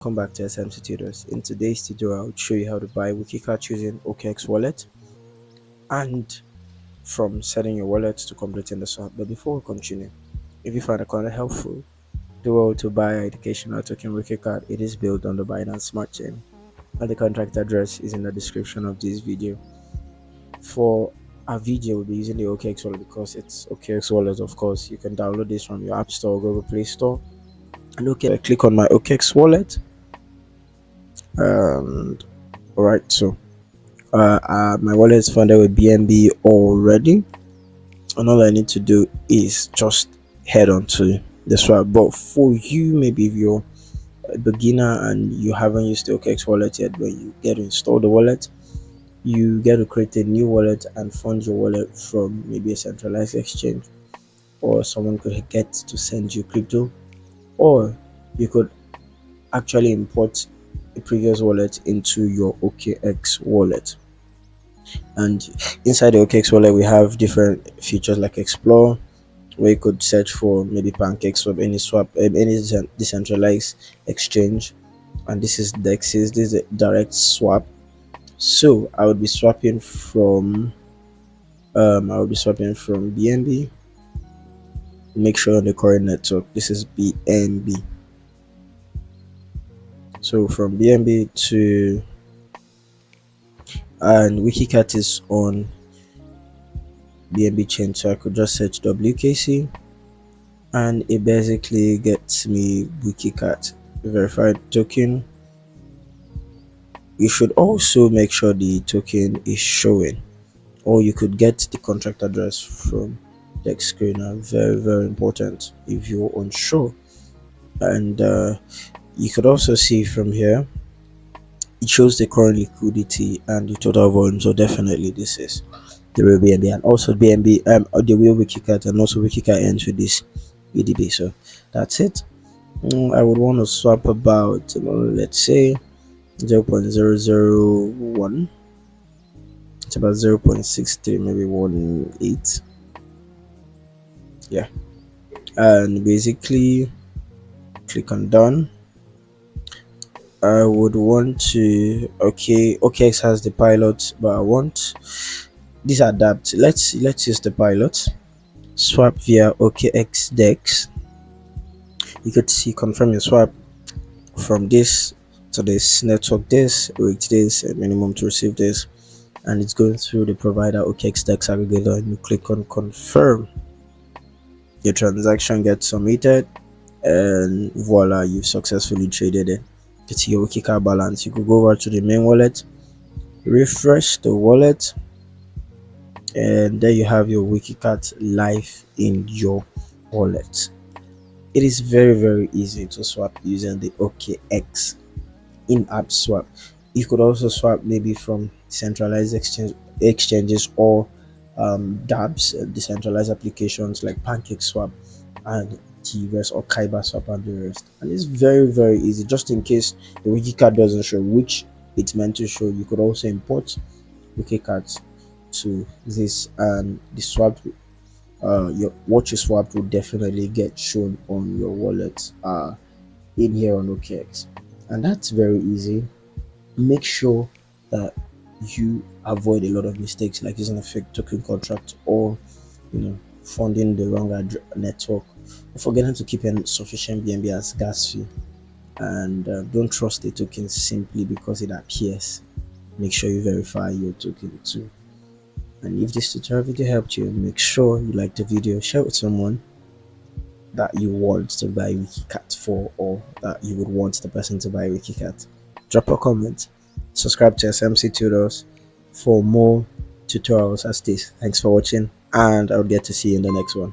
Welcome back to SMC Tutors. In today's tutorial, I'll show you how to buy Wiki Cat using OKX wallet and from setting your wallet to completing the swap. But before we continue, if you find the content helpful, do well to buy educational token Wiki Cat. It is built on the Binance Smart Chain, and the contract address is in the description of this video. For our video, we'll be using the OKX wallet because it's OKX wallet. Of course, you can download this from your App Store or Google Play Store. And okay, I click on my OKX wallet. And alright, so my wallet is funded with BNB already, and all I need to do is just head on to the swap. But for you, maybe if you're a beginner and you haven't used the OKX wallet yet, when you get to install the wallet, you get to create a new wallet and fund your wallet from maybe a centralized exchange, or someone could get to send you crypto, or you could actually import a previous wallet into your OKX wallet. And inside the OKX wallet, we have different features like Explore, where you could search for maybe pancake swap, any decentralized exchange. And this is DEXs, this is a direct swap. So I would be swapping from BNB. Make sure on the current network, this is BNB. So from BNB to, and WikiCat is on BNB chain, so I could just search WKC and it basically gets me WikiCat verified token. You should also make sure the token is showing, or you could get the contract address from the screener. Very important if you're unsure. And you could also see from here, it shows the current liquidity and the total volume. So definitely this is the real BNB, and also BNB the real WikiCat, and also WikiCat ends with this BDB. So that's it. I would want to swap about let's say 0.001. It's about 0.63, maybe 18. Yeah, and basically click on done. I would want to OKX has the pilot, but I want this adapt. Let's use the pilot. Swap via OKX DEX. You could see confirm your swap from this to this network, this reach this, and minimum to receive this, and it's going through the provider OKX DEX aggregator, and you click on confirm. Your transaction gets submitted, and voila, you've successfully traded it. It's your WikiCat balance. You could go over to the main wallet, refresh the wallet, and there you have your WikiCat live in your wallet. It is very easy to swap using the OKX in-app swap. You could also swap maybe from centralized exchanges or dApps, decentralized applications like Pancake Swap and the rest, or Kyber Swap and the rest. And it's very easy. Just in case the WikiCat doesn't show, which it's meant to show, you could also import WikiCat to this, and the swap what you swapped will definitely get shown on your wallet in here on OKX. And that's very easy. Make sure that you avoid a lot of mistakes like using a fake token contract, or funding the wrong network, or forgetting to keep in sufficient BNB as gas fee. And don't trust the token simply because it appears. Make sure you verify your token too. And if this tutorial video helped you, make sure you like the video, share it with someone that you want to buy WikiCat for, or that you would want the person to buy WikiCat. Drop a comment, subscribe to SMC Tutors for more tutorials as this. Thanks for watching, and I'll get to see you in the next one.